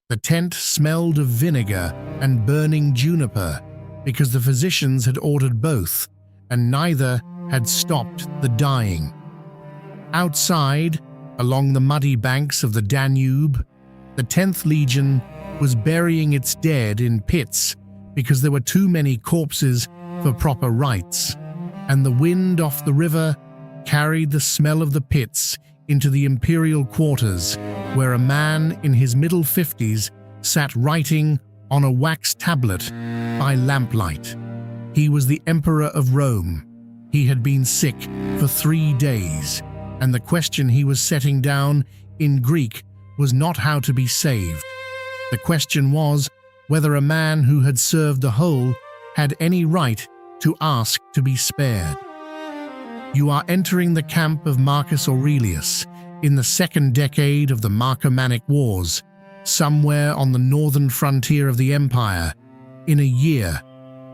The tent smelled of vinegar and burning juniper, because the physicians had ordered both, and neither had stopped the dying. Outside, along the muddy banks of the Danube, the 10th Legion was burying its dead in pits because there were too many corpses for proper rites, and the wind off the river carried the smell of the pits into the imperial quarters, where a man in his middle 50s sat writing on a wax tablet by lamplight. He was the Emperor of Rome. He had been sick for 3 days, and the question he was setting down in Greek was not how to be saved. The question was whether a man who had served the whole had any right to ask to be spared. You are entering the camp of Marcus Aurelius in the 2nd decade of the Marcomannic Wars, somewhere on the northern frontier of the empire. In a year,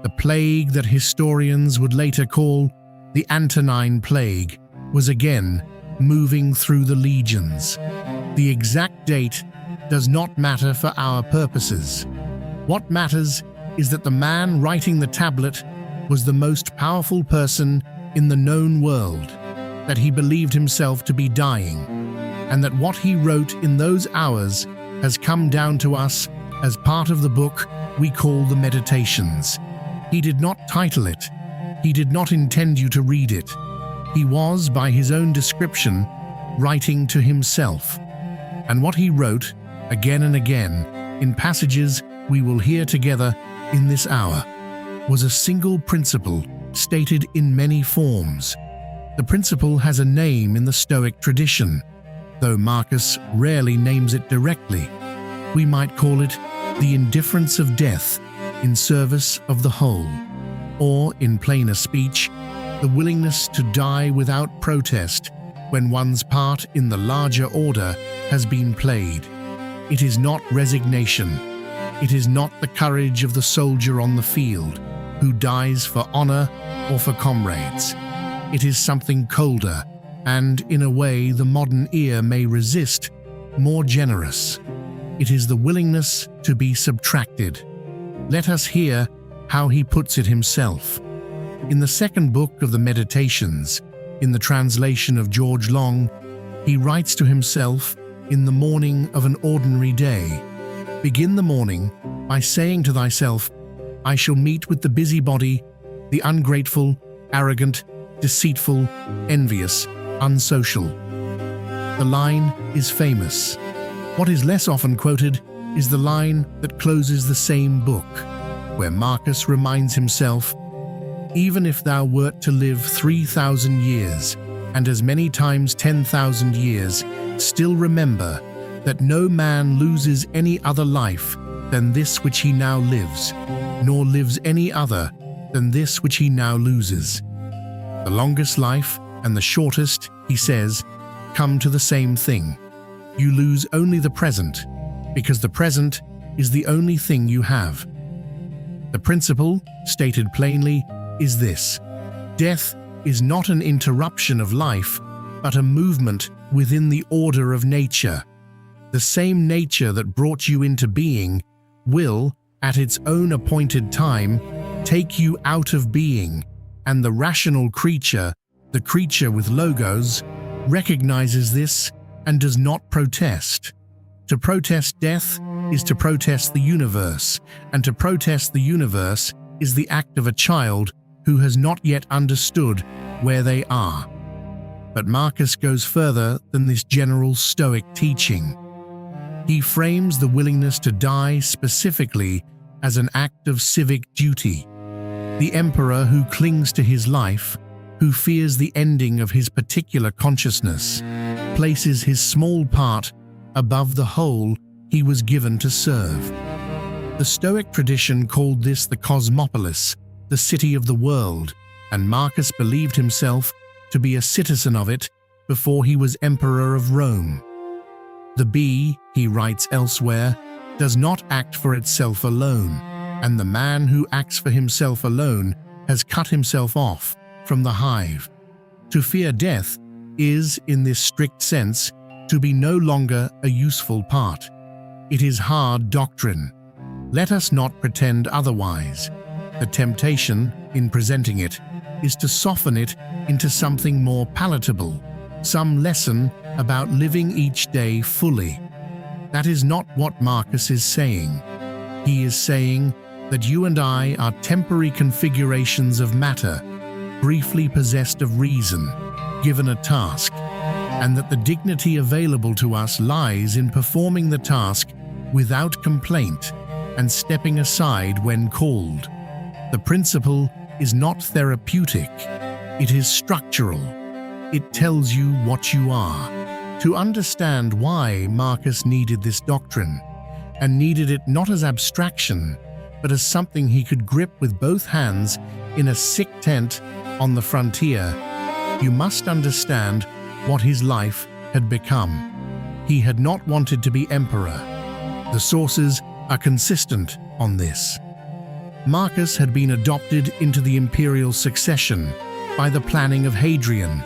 the plague that historians would later call the Antonine Plague was again moving through the legions. The exact date does not matter for our purposes. What matters is that the man writing the tablet was the most powerful person in the known world, that he believed himself to be dying, and that what he wrote in those hours has come down to us as part of the book we call the Meditations. He did not title it. He did not intend you to read it. He was, by his own description, writing to himself. And what he wrote, again and again, in passages we will hear together in this hour, was a single principle stated in many forms. The principle has a name in the Stoic tradition, though Marcus rarely names it directly. We might call it the indifference of death in service of the whole, or, in plainer speech, the willingness to die without protest when one's part in the larger order has been played. It is not resignation. It is not the courage of the soldier on the field who dies for honor or for comrades. It is something colder and, in a way the modern ear may resist, more generous. It is the willingness to be subtracted. Let us hear how he puts it himself. In the 2nd book of the Meditations, in the translation of George Long, he writes to himself in the morning of an ordinary day, "Begin the morning by saying to thyself, I shall meet with the busybody, the ungrateful, arrogant, deceitful, envious, unsocial." The line is famous. What is less often quoted is the line that closes the same book, where Marcus reminds himself, "Even if thou wert to live 3,000 years, and as many times 10,000 years, still remember that no man loses any other life than this which he now lives, nor lives any other than this which he now loses. The longest life and the shortest," he says, "come to the same thing. You lose only the present, because the present is the only thing you have." The principle, stated plainly, is this: death is not an interruption of life, but a movement within the order of nature. The same nature that brought you into being will, at its own appointed time, take you out of being, and the rational creature, the creature with logos, recognizes this and does not protest. To protest death is to protest the universe, and to protest the universe is the act of a child who has not yet understood where they are. But Marcus goes further than this general Stoic teaching. He frames the willingness to die specifically as an act of civic duty. The emperor who clings to his life, who fears the ending of his particular consciousness, places his small part above the whole he was given to serve. The Stoic tradition called this the cosmopolis, the city of the world, and Marcus believed himself to be a citizen of it before he was emperor of Rome. The bee, he writes elsewhere, does not act for itself alone, and the man who acts for himself alone has cut himself off from the hive. To fear death is, in this strict sense, to be no longer a useful part. It is hard doctrine. Let us not pretend otherwise. The temptation, in presenting it, is to soften it into something more palatable, some lesson about living each day fully. That is not what Marcus is saying. He is saying that you and I are temporary configurations of matter, briefly possessed of reason, given a task, and that the dignity available to us lies in performing the task without complaint and stepping aside when called. The principle is not therapeutic, it is structural. It tells you what you are. To understand why Marcus needed this doctrine, and needed it not as abstraction, but as something he could grip with both hands in a sick tent on the frontier, you must understand what his life had become. He had not wanted to be emperor. The sources are consistent on this. Marcus had been adopted into the imperial succession by the planning of Hadrian,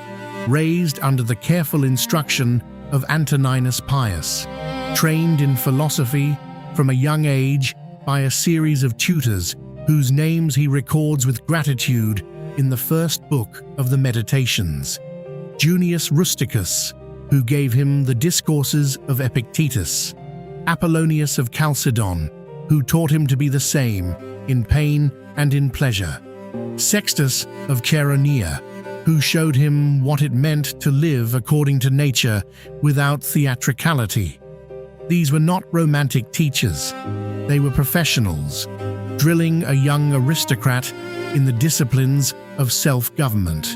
raised under the careful instruction of Antoninus Pius, trained in philosophy from a young age by a series of tutors whose names he records with gratitude in the first book of the Meditations. Junius Rusticus, who gave him the discourses of Epictetus. Apollonius of Chalcedon, who taught him to be the same in pain and in pleasure. Sextus of Chaeronea, who showed him what it meant to live according to nature without theatricality. These were not romantic teachers. They were professionals, drilling a young aristocrat in the disciplines of self-government.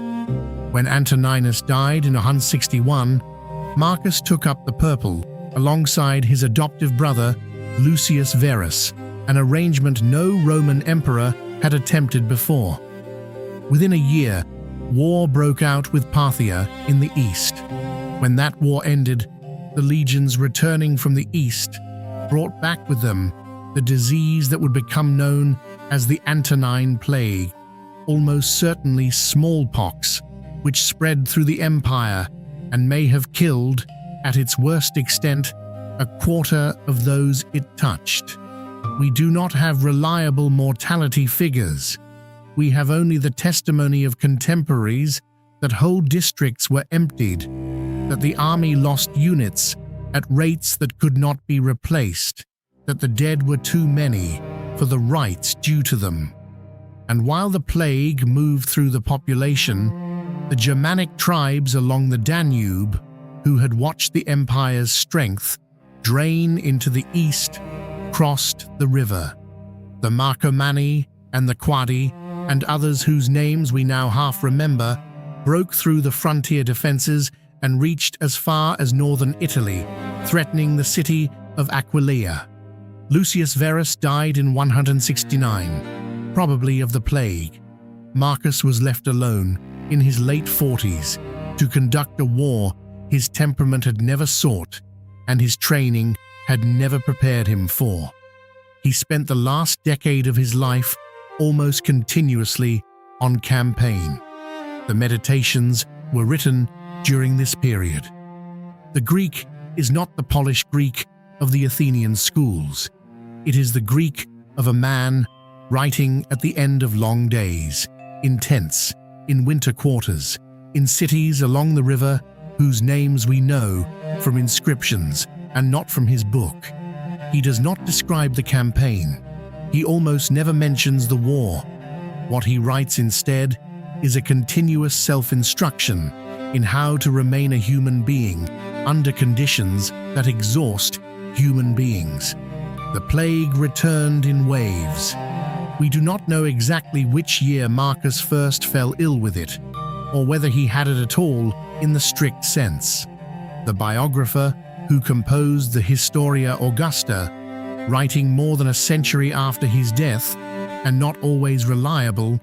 When Antoninus died in 161, Marcus took up the purple alongside his adoptive brother Lucius Verus, an arrangement no Roman emperor had attempted before. Within a year, war broke out with Parthia in the east. When that war ended, the legions returning from the east brought back with them the disease that would become known as the Antonine Plague, almost certainly smallpox, which spread through the empire and may have killed, at its worst extent, a quarter of those it touched. We do not have reliable mortality figures. We have only the testimony of contemporaries that whole districts were emptied, that the army lost units at rates that could not be replaced, that the dead were too many for the rights due to them. And while the plague moved through the population, the Germanic tribes along the Danube, who had watched the empire's strength drain into the east, crossed the river. The Marcomanni and the Quadi, and others whose names we now half remember, broke through the frontier defenses and reached as far as northern Italy, threatening the city of Aquileia. Lucius Verus died in 169, probably of the plague. Marcus was left alone, in his late 40s, to conduct a war his temperament had never sought, and his training had never prepared him for. He spent the last decade of his life almost continuously on campaign. The Meditations were written during this period. The Greek is not the polished Greek of the Athenian schools. It is the Greek of a man writing at the end of long days, in tents, in winter quarters, in cities along the river whose names we know from inscriptions and not from his book. He does not describe the campaign. He almost never mentions the war. What he writes instead is a continuous self-instruction in how to remain a human being under conditions that exhaust human beings. The plague returned in waves. We do not know exactly which year Marcus first fell ill with it, or whether he had it at all in the strict sense. The biographer who composed the Historia Augusta, writing more than a century after his death, and not always reliable,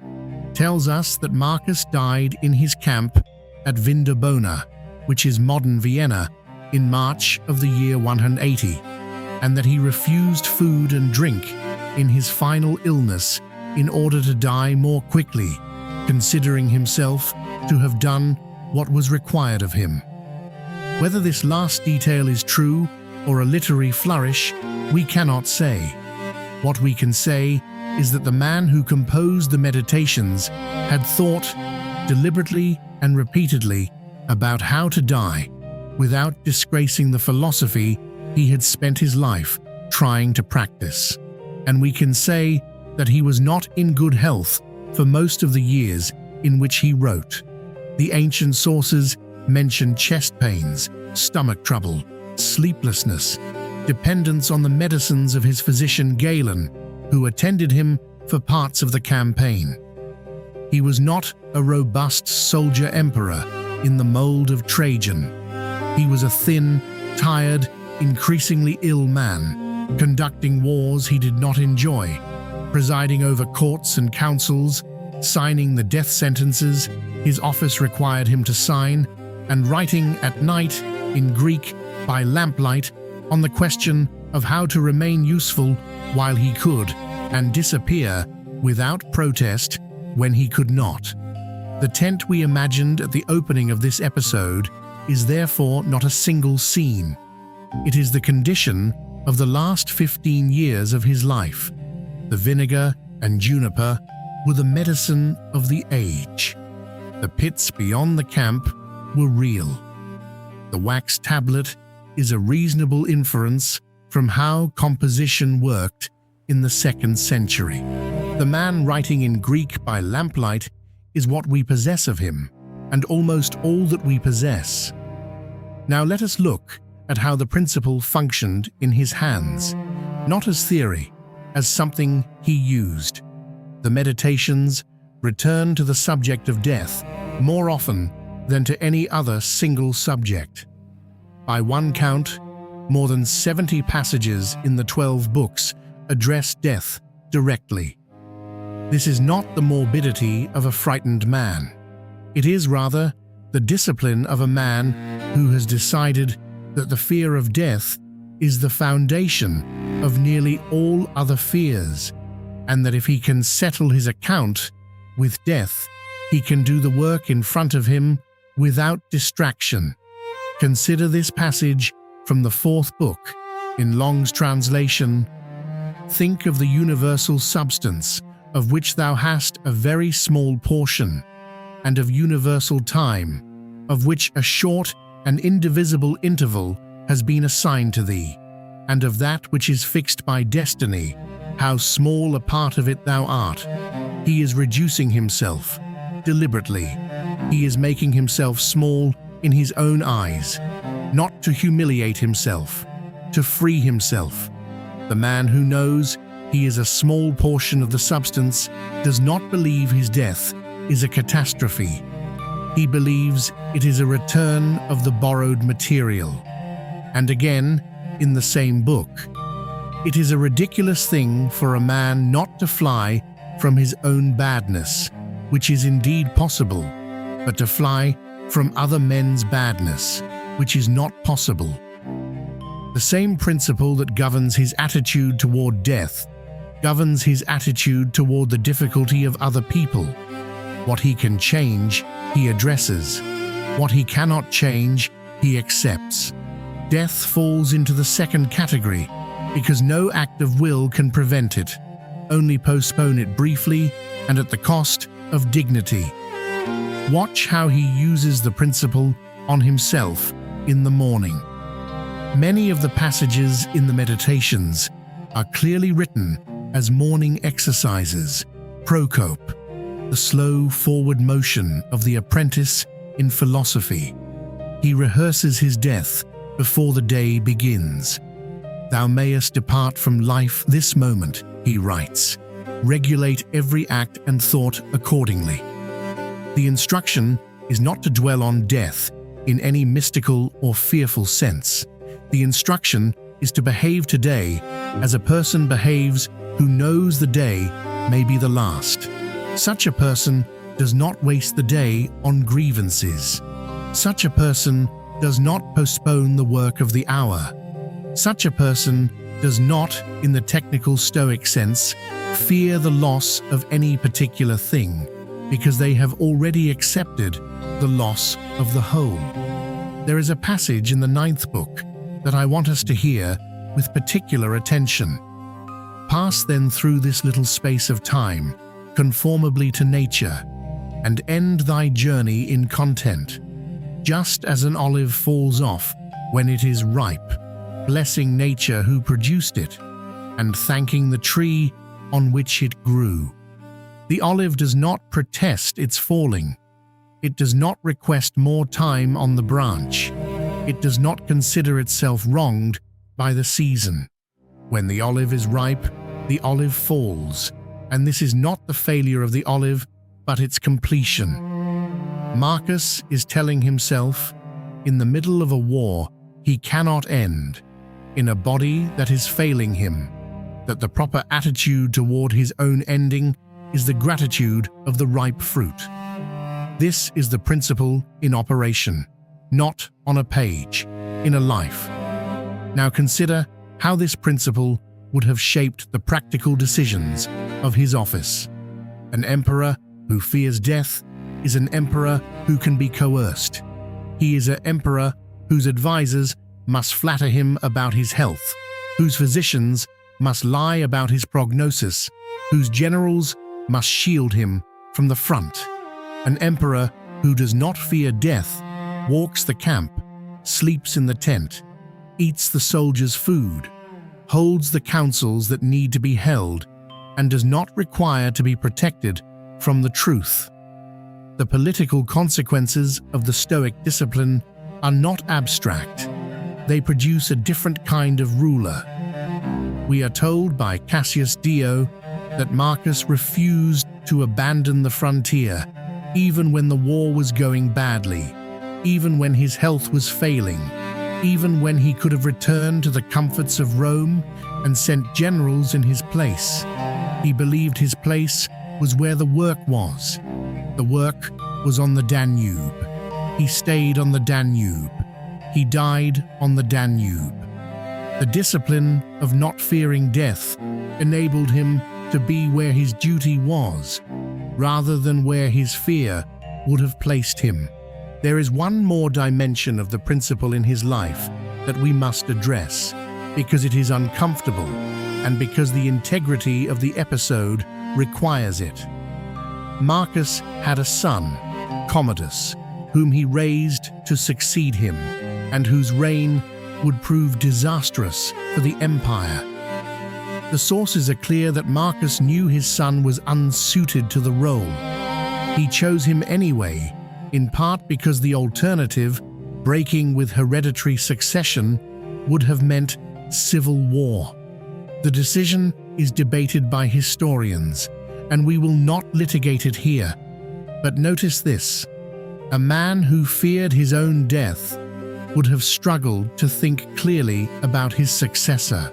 tells us that Marcus died in his camp at Vindobona, which is modern Vienna, in March of the year 180, and that he refused food and drink in his final illness in order to die more quickly, considering himself to have done what was required of him. Whether this last detail is true or a literary flourish We cannot say. What we can say is that the man who composed the Meditations had thought deliberately and repeatedly about how to die without disgracing the philosophy he had spent his life trying to practice. And we can say that he was not in good health for most of the years in which he wrote. The ancient sources mention chest pains, stomach trouble, sleeplessness, dependence on the medicines of his physician Galen, who attended him for parts of the campaign. He was not a robust soldier emperor in the mold of Trajan. He was a thin, tired, increasingly ill man, conducting wars he did not enjoy, presiding over courts and councils, signing the death sentences his office required him to sign, and writing at night in Greek by lamplight on the question of how to remain useful while he could and disappear without protest when he could not. The tent we imagined at the opening of this episode is therefore not a single scene. It is the condition of the last 15 years of his life. The vinegar and juniper were the medicine of the age. The pits beyond the camp were real. The wax tablet is a reasonable inference from how composition worked in the 2nd century. The man writing in Greek by lamplight is what we possess of him, and almost all that we possess. Now let us look at how the principle functioned in his hands, not as theory, as something he used. The Meditations return to the subject of death more often than to any other single subject. By one count, more than 70 passages in the 12 books address death directly. This is not the morbidity of a frightened man. It is rather the discipline of a man who has decided that the fear of death is the foundation of nearly all other fears, and that if he can settle his account with death, he can do the work in front of him without distraction. Consider this passage from the 4th book, in Long's translation. Think of the universal substance, of which thou hast a very small portion, and of universal time, of which a short and indivisible interval has been assigned to thee, and of that which is fixed by destiny, how small a part of it thou art. He is reducing himself, deliberately. He is making himself small in his own eyes, not to humiliate himself, to free himself. The man who knows he is a small portion of the substance does not believe his death is a catastrophe. He believes it is a return of the borrowed material. And again, in the same book, it is a ridiculous thing for a man not to fly from his own badness, which is indeed possible, but to fly from other men's badness, which is not possible. The same principle that governs his attitude toward death governs his attitude toward the difficulty of other people. What he can change, he addresses. What he cannot change, he accepts. Death falls into the 2nd category because no act of will can prevent it, only postpone it briefly and at the cost of dignity. Watch how he uses the principle on himself in the morning. Many of the passages in the Meditations are clearly written as morning exercises. Procope, the slow forward motion of the apprentice in philosophy. He rehearses his death before the day begins. Thou mayest depart from life this moment, he writes. Regulate every act and thought accordingly. The instruction is not to dwell on death in any mystical or fearful sense. The instruction is to behave today as a person behaves who knows the day may be the last. Such a person does not waste the day on grievances. Such a person does not postpone the work of the hour. Such a person does not, in the technical Stoic sense, fear the loss of any particular thing, because they have already accepted the loss of the whole. There is a passage in the 9th book that I want us to hear with particular attention. Pass then through this little space of time, conformably to nature, and end thy journey in content, just as an olive falls off when it is ripe, blessing nature who produced it, and thanking the tree on which it grew. The olive does not protest its falling. It does not request more time on the branch. It does not consider itself wronged by the season. When the olive is ripe, the olive falls, and this is not the failure of the olive, but its completion. Marcus is telling himself, in the middle of a war he cannot end, in a body that is failing him, that the proper attitude toward his own ending is the gratitude of the ripe fruit. This is the principle in operation, not on a page, in a life. Now consider how this principle would have shaped the practical decisions of his office. An emperor who fears death is an emperor who can be coerced. He is an emperor whose advisors must flatter him about his health, whose physicians must lie about his prognosis, whose generals must shield him from the front. An emperor who does not fear death walks the camp, sleeps in the tent, eats the soldiers' food, holds the councils that need to be held, and does not require to be protected from the truth. The political consequences of the Stoic discipline are not abstract. They produce a different kind of ruler. We are told by Cassius Dio that Marcus refused to abandon the frontier, even when the war was going badly, even when his health was failing, even when he could have returned to the comforts of Rome and sent generals in his place. He believed his place was where the work was. The work was on the Danube. He stayed on the Danube. He died on the Danube. The discipline of not fearing death enabled him to be where his duty was, rather than where his fear would have placed him. There is one more dimension of the principle in his life that we must address, because it is uncomfortable and because the integrity of the episode requires it. Marcus had a son, Commodus, whom he raised to succeed him, and whose reign would prove disastrous for the empire. The sources are clear that Marcus knew his son was unsuited to the role. He chose him anyway, in part because the alternative, breaking with hereditary succession, would have meant civil war. The decision is debated by historians, and we will not litigate it here. But notice this: a man who feared his own death would have struggled to think clearly about his successor.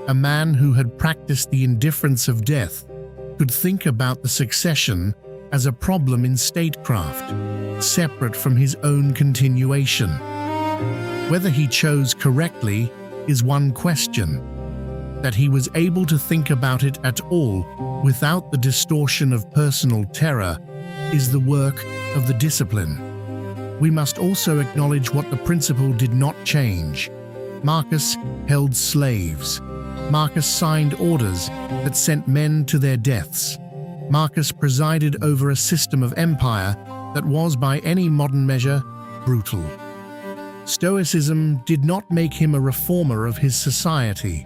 A man who had practiced the indifference of death could think about the succession as a problem in statecraft, separate from his own continuation. Whether he chose correctly is one question. That he was able to think about it at all without the distortion of personal terror is the work of the discipline. We must also acknowledge what the principle did not change. Marcus held slaves. Marcus signed orders that sent men to their deaths. Marcus presided over a system of empire that was, by any modern measure, brutal. Stoicism did not make him a reformer of his society.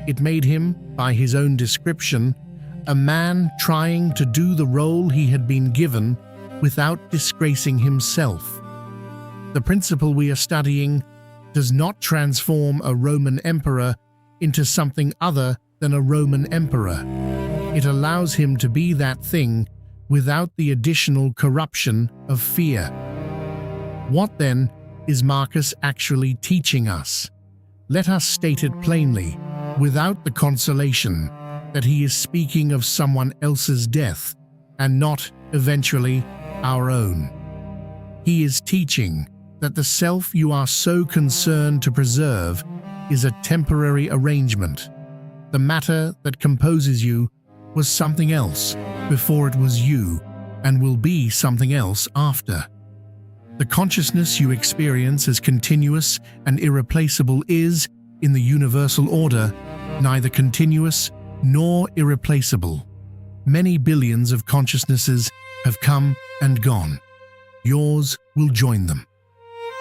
It made him, by his own description, a man trying to do the role he had been given without disgracing himself. The principle we are studying does not transform a Roman emperor into something other than a Roman emperor. It allows him to be that thing without the additional corruption of fear. What then is Marcus actually teaching us? Let us state it plainly, without the consolation that he is speaking of someone else's death and not, eventually, our own. He is teaching that the self you are so concerned to preserve is a temporary arrangement. The matter that composes you was something else before it was you, and will be something else after. The consciousness you experience as continuous and irreplaceable is, in the universal order, neither continuous nor irreplaceable. Many billions of consciousnesses have come and gone. Yours will join them.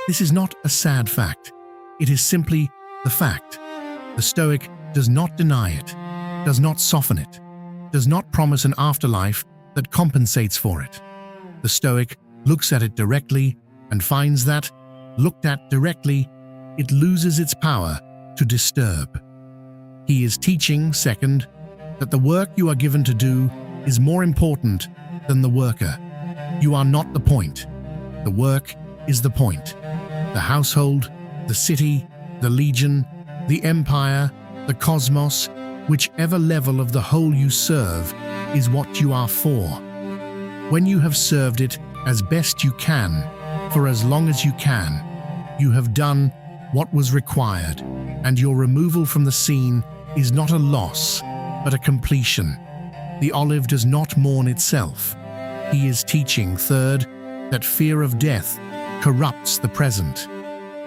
This is not a sad fact. It is simply the fact. The Stoic does not deny it, does not soften it, does not promise an afterlife that compensates for it. The Stoic looks at it directly and finds that, looked at directly, it loses its power to disturb. He is teaching, second, that the work you are given to do is more important than the worker. You are not the point. The work is the point. The household, the city, the legion, the empire, the cosmos, whichever level of the whole you serve, is what you are for. When you have served it as best you can, for as long as you can, you have done what was required, and your removal from the scene is not a loss, but a completion. The olive does not mourn itself. He is teaching, third, that fear of death corrupts the present.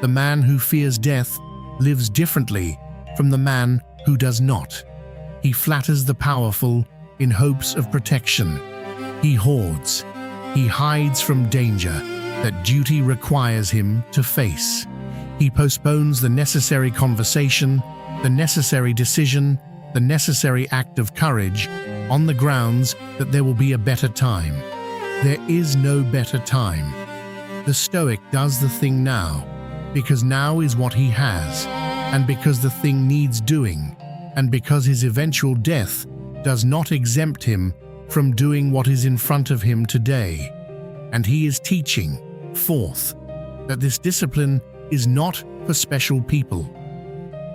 The man who fears death lives differently from the man who does not. He flatters the powerful in hopes of protection. He hoards. He hides from danger that duty requires him to face. He postpones the necessary conversation, the necessary decision, the necessary act of courage, on the grounds that there will be a better time. There is no better time. The Stoic does the thing now, because now is what he has, and because the thing needs doing, and because his eventual death does not exempt him from doing what is in front of him today. And he is teaching, fourth, that this discipline is not for special people.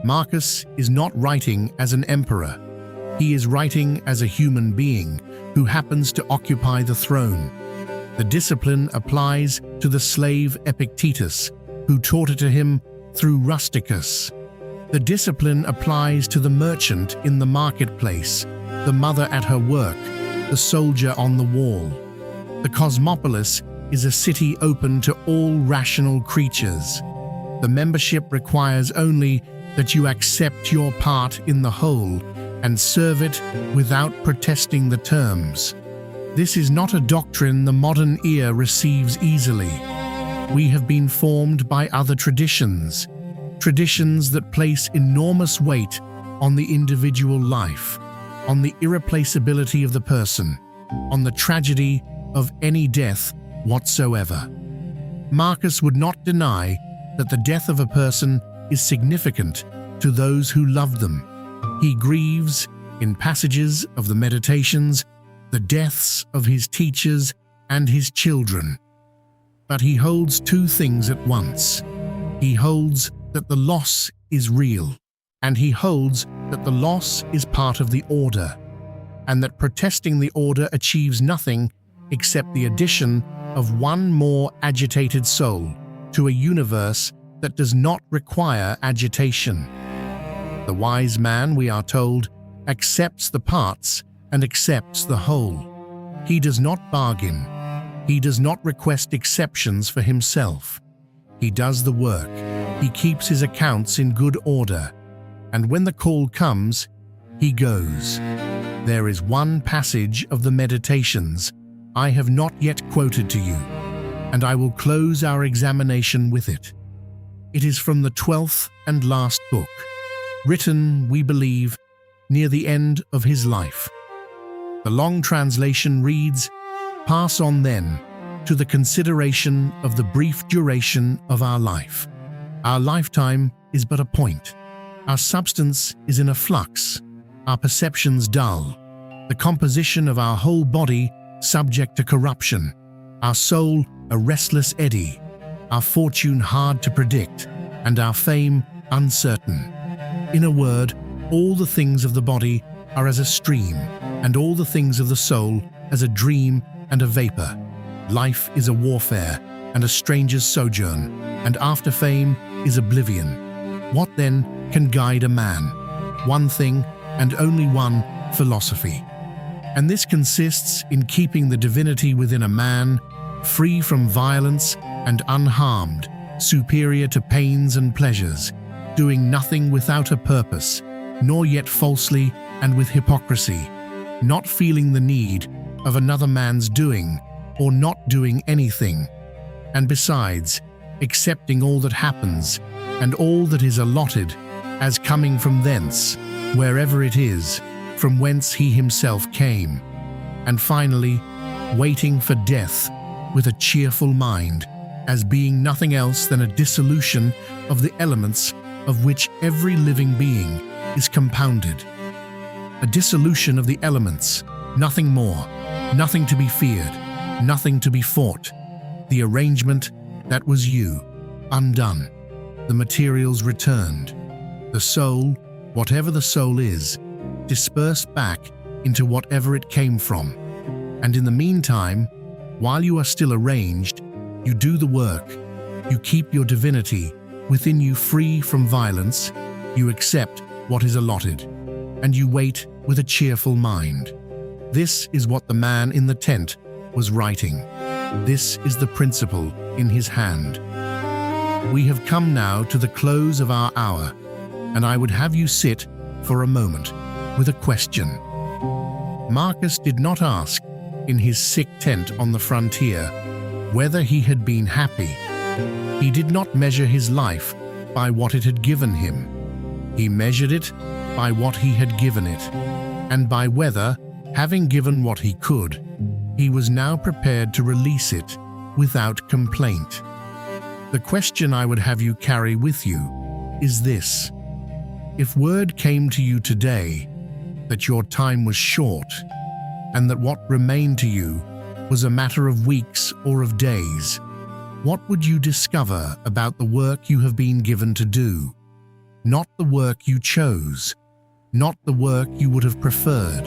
Marcus is not writing as an emperor. He is writing as a human being who happens to occupy the throne. The discipline applies to the slave Epictetus, who taught it to him through Rusticus. The discipline applies to the merchant in the marketplace, the mother at her work, the soldier on the wall. The cosmopolis is a city open to all rational creatures. The membership requires only that you accept your part in the whole and serve it without protesting the terms. This is not a doctrine the modern ear receives easily. We have been formed by other traditions, traditions that place enormous weight on the individual life, on the irreplaceability of the person, on the tragedy of any death whatsoever. Marcus would not deny that the death of a person is significant to those who love them. He grieves, in passages of the Meditations, the deaths of his teachers and his children. But he holds two things at once. He holds that the loss is real, and he holds that the loss is part of the order, and that protesting the order achieves nothing except the addition of one more agitated soul to a universe that does not require agitation. The wise man, we are told, accepts the parts and accepts the whole. He does not bargain. He does not request exceptions for himself. He does the work. He keeps his accounts in good order. And when the call comes, he goes. There is one passage of the Meditations I have not yet quoted to you, and I will close our examination with it. It is from the 12th and last book, written, we believe, near the end of his life. The long translation reads, "Pass on then to the consideration of the brief duration of our life. Our lifetime is but a point. Our substance is in a flux, our perceptions dull, the composition of our whole body subject to corruption, our soul a restless eddy, our fortune hard to predict, and our fame uncertain. In a word, all the things of the body are as a stream, and all the things of the soul as a dream and a vapor. Life is a warfare and a stranger's sojourn, and after fame is oblivion. What then can guide a man? One thing, and only one, philosophy. And this consists in keeping the divinity within a man, free from violence and unharmed, superior to pains and pleasures. doing nothing without a purpose, nor yet falsely and with hypocrisy, not feeling the need of another man's doing or not doing anything, and besides, accepting all that happens and all that is allotted as coming from thence, wherever it is, from whence he himself came, and finally, waiting for death with a cheerful mind, as being nothing else than a dissolution of the elements of which every living being is compounded. A dissolution of the elements, nothing more, nothing to be feared, nothing to be fought. The arrangement that was you, undone. The materials returned. The soul, whatever the soul is, dispersed back into whatever it came from. And in the meantime, while you are still arranged, you do the work, you keep your divinity within you free from violence, you accept what is allotted, and you wait with a cheerful mind. This is what the man in the tent was writing. This is the principle in his hand. We have come now to the close of our hour, and I would have you sit for a moment with a question. Marcus did not ask, in his sick tent on the frontier, whether he had been happy. He did not measure his life by what it had given him. He measured it by what he had given it, and by whether, having given what he could, he was now prepared to release it without complaint. The question I would have you carry with you is this: if word came to you today that your time was short, and that what remained to you was a matter of weeks or of days, what would you discover about the work you have been given to do? Not the work you chose, not the work you would have preferred,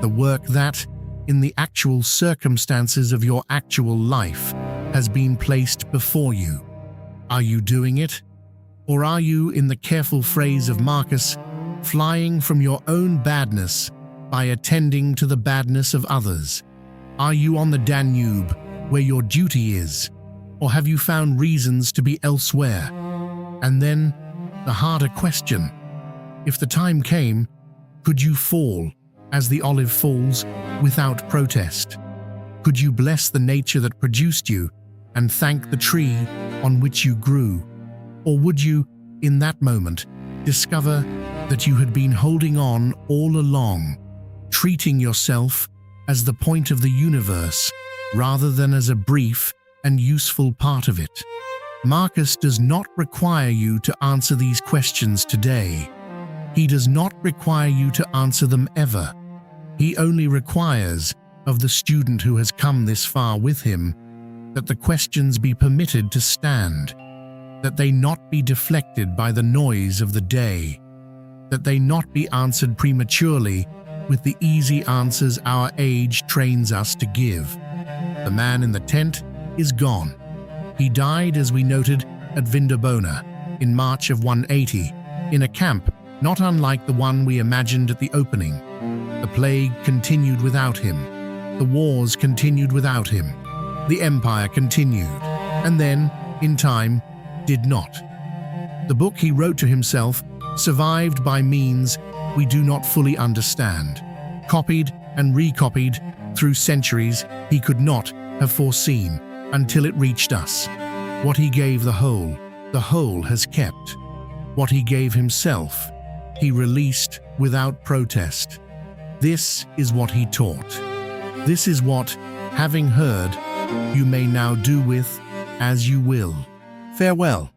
the work that, in the actual circumstances of your actual life, has been placed before you. Are you doing it? Or are you, in the careful phrase of Marcus, flying from your own badness by attending to the badness of others? Are you on the Danube, where your duty is? Or have you found reasons to be elsewhere? And then, the harder question: if the time came, could you fall, as the olive falls, without protest? Could you bless the nature that produced you and thank the tree on which you grew? Or would you, in that moment, discover that you had been holding on all along, treating yourself as the point of the universe rather than as a brief and useful part of it? Marcus does not require you to answer these questions today. He does not require you to answer them ever. He only requires of the student who has come this far with him that the questions be permitted to stand, that they not be deflected by the noise of the day, that they not be answered prematurely with the easy answers our age trains us to give. The man in the tent is gone. He died, as we noted, at Vindobona in March of 180, in a camp not unlike the one we imagined at the opening. The plague continued without him. The wars continued without him. The empire continued, and then, in time, did not. The book he wrote to himself survived by means we do not fully understand, copied and recopied through centuries he could not have foreseen until it reached us. What he gave the whole has kept. What he gave himself, he released without protest. This is what he taught. This is what, having heard, you may now do with as you will. Farewell.